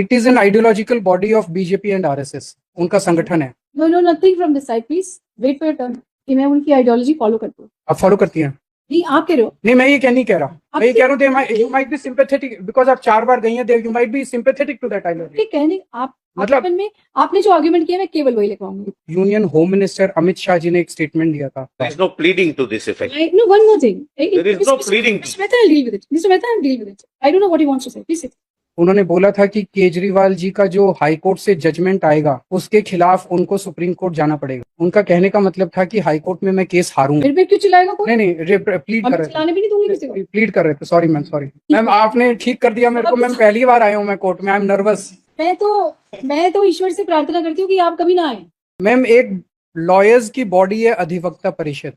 It is an ideological body of BJP and RSS. उनका संगठन है. No, nothing from this side, please. Wait for your turn. कि मैं उनकी ideology follow करती हूँ. आप फॉलो करती हैं? नहीं, आप कह रहे हो. नहीं, मैं ये नहीं कह रहा. मैं ये कह रहा हूँ you might be sympathetic because आप 4 बार गई हैं. You might be sympathetic to that ideology. ठीक कहने आप मतलब में आपने जो आर्गुमेंट किया मैं केवल वही लिखवाऊंगी. Union home minister Amit Shah ji ने एक स्टेटमेंट दिया था. There is no pleading to this effect. No, one more thing. There is no pleading. Mr. Mehta, I'll deal with it. Mr. Mehta, I'll deal with it. I don't know what he wants to say. Please sit. उन्होंने बोला था कि केजरीवाल जी का जो high court से judgement आएगा उसके खिलाफ उनको सुप्रीम कोर्ट जाना पड़ेगा. उनका कहने का मतलब था कि हाई कोर्ट में मैं केस हारूंगा. फिर भी क्यों चिल्लाएगा कोई? नहीं प्लीड कर रहे चिल्लाने भी नहीं दूंगी किसी को. प्लीड कर रहे थे. सॉरी मैम आपने ठीक कर दिया मेरे को. मैम पहली बार आया हूँ मैं कोर्ट में. I am nervous. मैं तो ईश्वर से प्रार्थना करती हूँ कि आप कभी ना आए. मैम एक लॉयर्स की बॉडी है अधिवक्ता परिषद.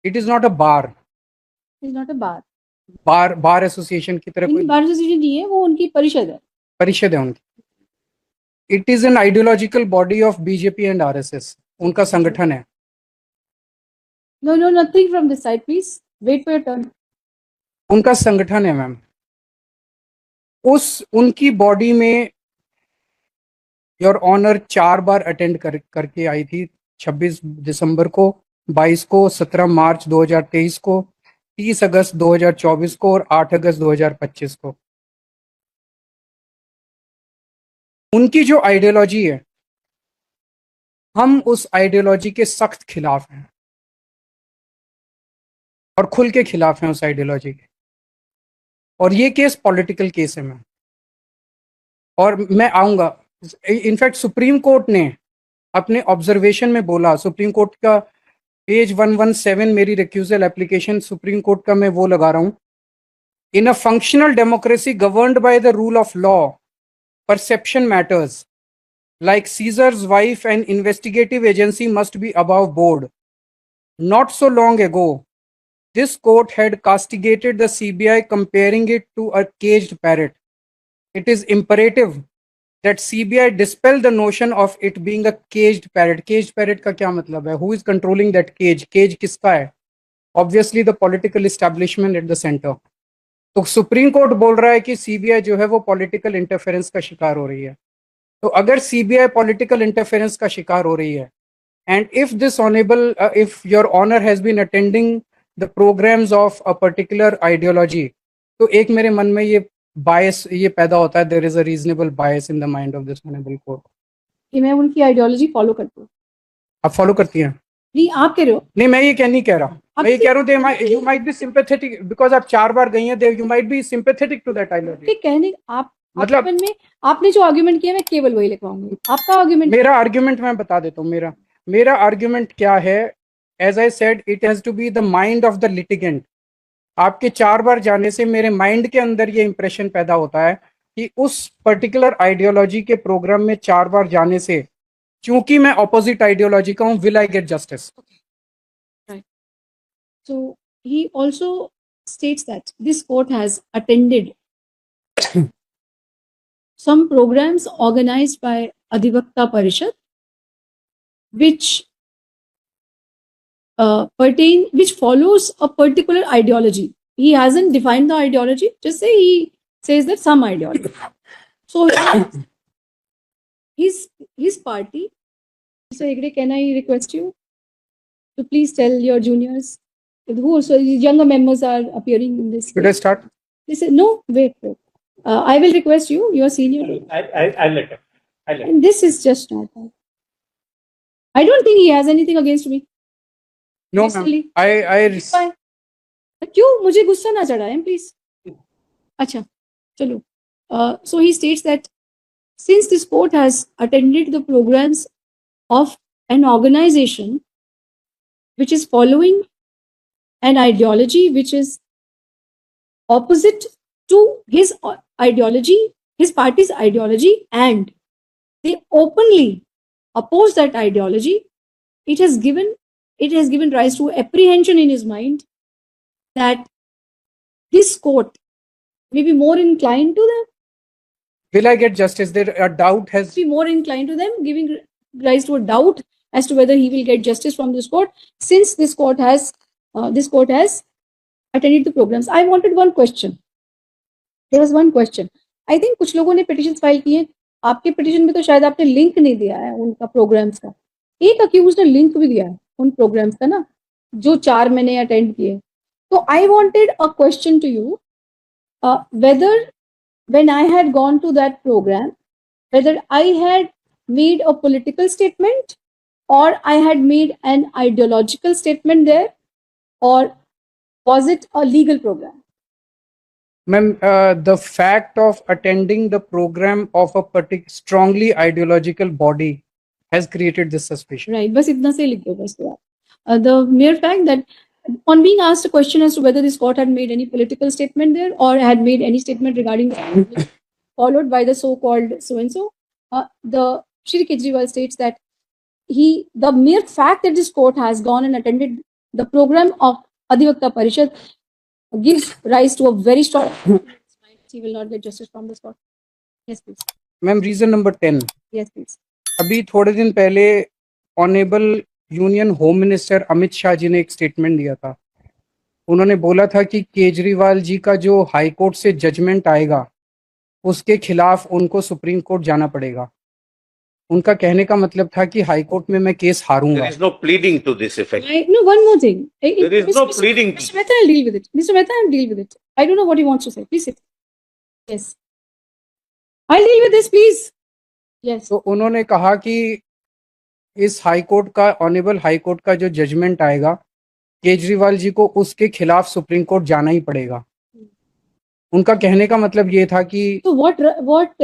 It is not a bar. Is not a bar. Bar association की तरह कोई बार एसोसिएशन नहीं है, वो उनकी परिषद है उनकी. It is an ideological body of BJP and RSS. उनका संगठन है. No nothing from this side, please wait for your turn. उनका संगठन है मैम. उनकी बॉडी में योर ऑनर 4 बार अटेंड करके आई थी. 26 दिसंबर को, 22 को, 17 मार्च 2023 को, 30 अगस्त 2024 को और 8 अगस्त 2025 को. उनकी जो आइडियोलॉजी है, हम उस आइडियोलॉजी के सख्त खिलाफ हैं और खुल के खिलाफ हैं उस आइडियोलॉजी के. और ये केस पॉलिटिकल केस है मैम. और मैं आऊंगा. इनफैक्ट सुप्रीम कोर्ट ने अपने ऑब्जर्वेशन में बोला, सुप्रीम कोर्ट का पेज 117 मेरी रिक्यूजल एप्लीकेशन सुप्रीम कोर्ट का मैं वो लगा रहा हूं. In a functional democracy governed by the rule of law, perception matters. Like Caesar's wife, an investigative agency must be above board. Not so long ago, this court had castigated the CBI, comparing it to a caged parrot. It is imperative that CBI dispel the notion of it being a caged parrot. Caged parrot का क्या मतलब है? Who is controlling that cage? Cage किसका है? Obviously the political establishment at the center. तो supreme court बोल रहा है कि सीबीआई जो है वो पॉलिटिकल इंटरफेरेंस का शिकार हो रही है. तो अगर सीबीआई पॉलिटिकल इंटरफेरेंस का शिकार हो रही है, and if this honourable if your honour has been attending the programmes of a particular ideology, तो एक मेरे मन में ये बायस ये पैदा होता है. There is a reasonable bias in the mind of this honourable court कि मैं उनकी आइडियोलॉजी फॉलो करती हूँ. आप फॉलो करती हैं? नहीं, आप कह रहे हो. नहीं, मैं ये नहीं कह रहा. मैं ये कह रहा हूँ you might be sympathetic because आप 4 बार गई हैं. You might be sympathetic to that ideology. ठीक कहने आप मतलब में आपने जो आर्गुमेंट किया मैं केवल वही लिखवाऊंगी. आपका आर्गुमेंट. मेरा आर्गुमेंट मैं बता देता हूँ. मेरा आर्गुमेंट क्या है? As I said, it has to be the mind of the litigant. आपके 4 बार जाने से मेरे माइंड के अंदर ये इंप्रेशन पैदा होता है कि उस पर्टिकुलर आइडियोलॉजी के प्रोग्राम में 4 बार जाने से, चूंकि मैं ऑपोजिट आइडियोलॉजी का हूँ, will I get justice. So he also states that this court has attended some programs organized by Adhivakta Parishad, which which follows a particular ideology. He hasn't defined the ideology. Just say he says that some ideology. So his party. So Hegde, can I request you to please tell your juniors who also younger members are appearing in this. Should I start? They said no. Wait. I will request you. You are senior. I'll let him. And this is just not that. I don't think he has anything against me. No, ma'am. I. क्यों मुझे गुस्सा ना चढ़ाएं please. अच्छा, चलो. So he states that since this court has attended the programs of an organization which is following an ideology which is opposite to his ideology, his party's ideology, and they openly oppose that ideology, it has given rise to apprehension in his mind that this court may be more inclined to them. Will I get justice? There a doubt has be more inclined to them, giving rise to a doubt as to whether he will get justice from this court, since this court has attended the programs. I wanted one question. There was one question. I think कुछ लोगों ने petition file किए, आपके petition में तो शायद आपने link नहीं दिया है उनका प्रोग्राम्स का, एक अक्यूज ने लिंक भी दिया है उन प्रोग्राम्स का ना, जो 4 मैंने अटेंड किए. तो I wanted a question to you, whether when I had gone to that program, whether I had made a political statement or I had made an ideological statement there, or was it a legal program? Ma'am, the fact of attending the program of a strongly ideological body has created this suspicion. Right, बस इतना से लिख दो बस तो आप. The mere fact that on being asked a question as to whether this court had made any political statement there or had made any statement regarding the followed by the so-called so-and-so, the Shri Kejriwal states that the mere fact that this court has gone and attended the program of Adhivakta Parishad gives rise to a very strong he will not get justice from this court. Yes, please. Ma'am, reason number 10. Yes, please. अभी थोड़े दिन पहले honourable union home minister Amit Shah ji ने एक statement दिया था. उन्होंने बोला था कि केजरीवाल जी का जो हाई कोर्ट से जजमेंट आएगा उसके खिलाफ उनको सुप्रीम कोर्ट जाना पड़ेगा. उनका कहने का मतलब था कि हाई कोर्ट में मैं case हारूंगा. There is no pleading to this effect. No, one more thing. There is no pleading. Mr. Mehta, I'll deal with it. Mr. Mehta, I'll deal with it. I don't know what he wants to say. Please sit. Yes. I'll deal with this, please. Yes. तो उन्होंने कहा कि इस high court का honourable high court का जो judgement आएगा केजरीवाल जी को उसके खिलाफ सुप्रीम कोर्ट जाना ही पड़ेगा. उनका कहने का मतलब ये था कि So what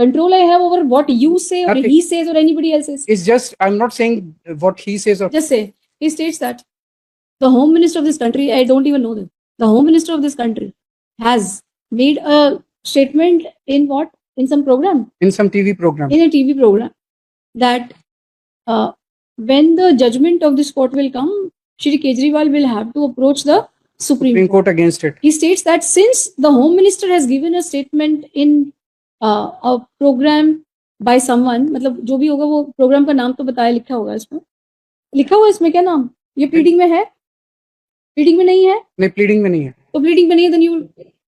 control I have over what you say or Nothing. he says or anybody else says? it's just I'm not saying what he says or Just say. He states that the home minister of this country, I don't even know them. The home minister of this country has made a statement in what? In some program, in some TV program. in a TV program, that when the judgment of this court will come, Shri Kejriwal will have to approach the Supreme Supreme Court. Court against it. He states that since the home minister has given a statement in a program by someone, मतलब जो भी होगा वो programme का नाम तो बताया, लिखा होगा इसमें, लिखा हुआ इसमें क्या नाम, ये प्लीडिंग में है, प्लीडिंग में नहीं है, नहीं प्लीडिंग में नहीं है. तो प्लीडिंग में नहीं है, then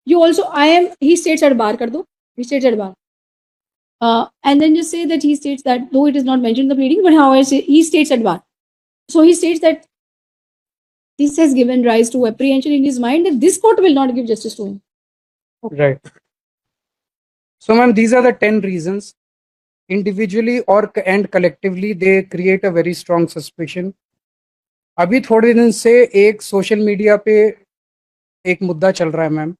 you also I am he states at bar कर दो, he states at bar, and then just say that he states that though it is not mentioned in the pleading, but how I say he states at bar. So he states that this has given rise to apprehension in his mind that this court will not give justice to him. Right. So, ma'am, these are the 10 reasons. Individually or and collectively, they create a very strong suspicion. अभी थोड़े दिन से एक social media पे एक मुद्दा चल रहा है मैम.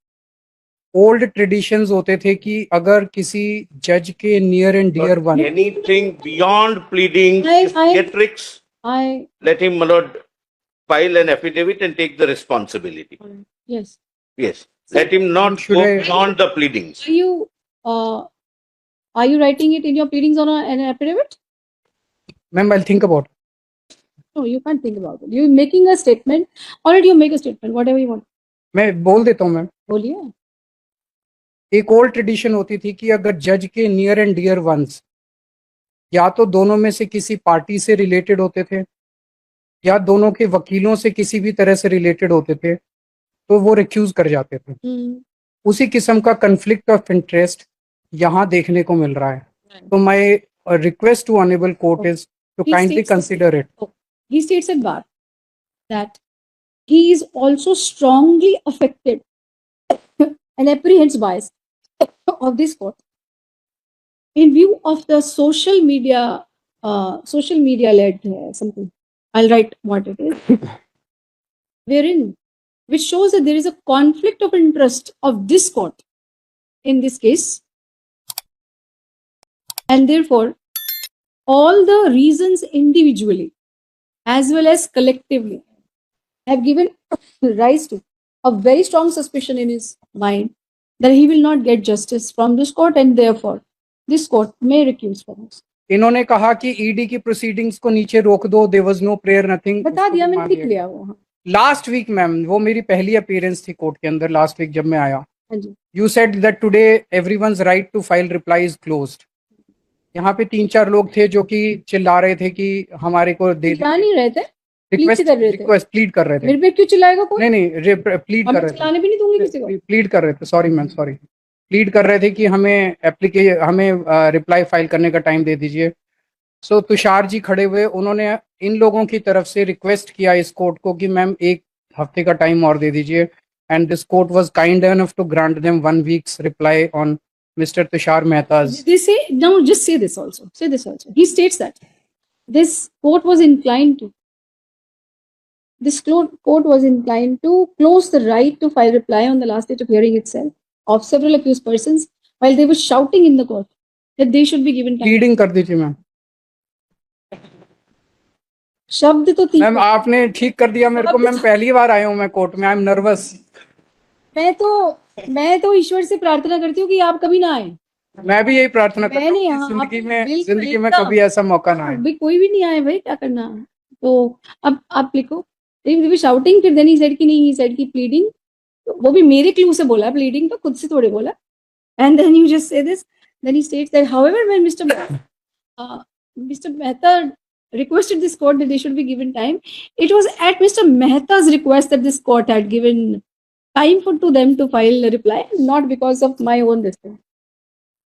ओल्ड ट्रेडिशंस होते थे कि अगर किसी जज के near and dear one Anything beyond pleading, theatrics, let him, my lord, file an affidavit and take the responsibility. Yes. Yes. Let him not Should go I- beyond the pleadings. Are you writing it in your pleadings on an affidavit? Ma'am I think about. No, you can't think about it. You're making a statement. Already you make a statement, whatever you want. मैं बोल देता हूँ ma'am. बोलिए. एक old tradition होती थी कि अगर जज के नियर एंड डियर वंस या तो दोनों में से किसी पार्टी से रिलेटेड होते थे या दोनों के वकीलों से किसी भी तरह से रिलेटेड होते थे तो वो रिक्यूज कर जाते थे. उसी किस्म का कन्फ्लिक्ट ऑफ इंटरेस्ट यहाँ देखने को मिल रहा है. तो my request to honourable court is to He kindly states- consider it. He states at bar that he is also strongly affected and apprehends bias of this court in view of the social media led something. I'll write what it is. Wherein, which shows that there is a conflict of interest of this court in this case, and therefore all the reasons individually as well as collectively have given rise to a very strong suspicion in his mind that he will not get justice from this court and therefore this court may recuse from us. इन्होंने कहा कि ED की proceedings को नीचे रोक दो. There was no prayer nothing. बता दिया मैंने, लिख लिया वो. लास्ट वीक मैम वो मेरी पहली अपीयरेंस थी कोर्ट के अंदर. लास्ट वीक जब मैं आया हाँ जी. You said that today everyone's right to file reply is closed. यहाँ पे 3-4 लोग थे जो कि चिल्ला रहे थे कि हमारे को दे चिल्ला नहीं रहे थे, रिक्वेस्ट कर रहे थे. रिक्वेस्ट प्लीड कर रहे थे. मेरे पे क्यों चिल्लाएगा कोई? नहीं प्लीड अब कर मैं चिल्लाने भी नहीं दूंगी किसी को. रहे थे. प्लीड कर रहे थे. Sorry ma'am sorry. प्लीड कर रहे थे कि हमें रिप्लाई फाइल करने का टाइम दे दीजिए। सो तुषार जी खड़े हुए, उन्होंने इन लोगों की तरफ से रिक्वेस्ट किया इस कोर्ट को कि मैम 1 हफ्ते का टाइम और दे दीजिए, and this court was kind enough to grant them 1 weeks reply on Mr. Tushar Mehta's. They say, now just say this also. Say this also. He states that this court was inclined to close the right to file reply on the last date of hearing itself of several accused persons while they were shouting in the court that they should be given time. Pleading कर दीजिए ma'am. शब्द तो ठीक ma'am आपने ठीक कर दिया मेरे को, मैम पहली बार आया हूँ मैं कोर्ट में, आई एम नर्वस। मैं तो ईश्वर से प्रार्थना करती हूँ कि आप कभी ना आए। मैं भी यही प्रार्थना करता हूँ कि जिंदगी में कभी ऐसा मौका ना आए। भाई कोई भी नहीं आए भाई, क्या करना। तो अब आप लिखो, शाउटिंग, फिर देन ही सेड कि नहीं, ही सेड कि प्लीडिंग, वो भी मेरे क्लू से बोला, प्लीडिंग तो खुद से थोड़े बोला। And then you just say this, then he states that however when Mr. Mehta requested this court that they should be given time, it was at Mr. Mehta's request that this court had given time to them to file a reply, not because of my own this thing.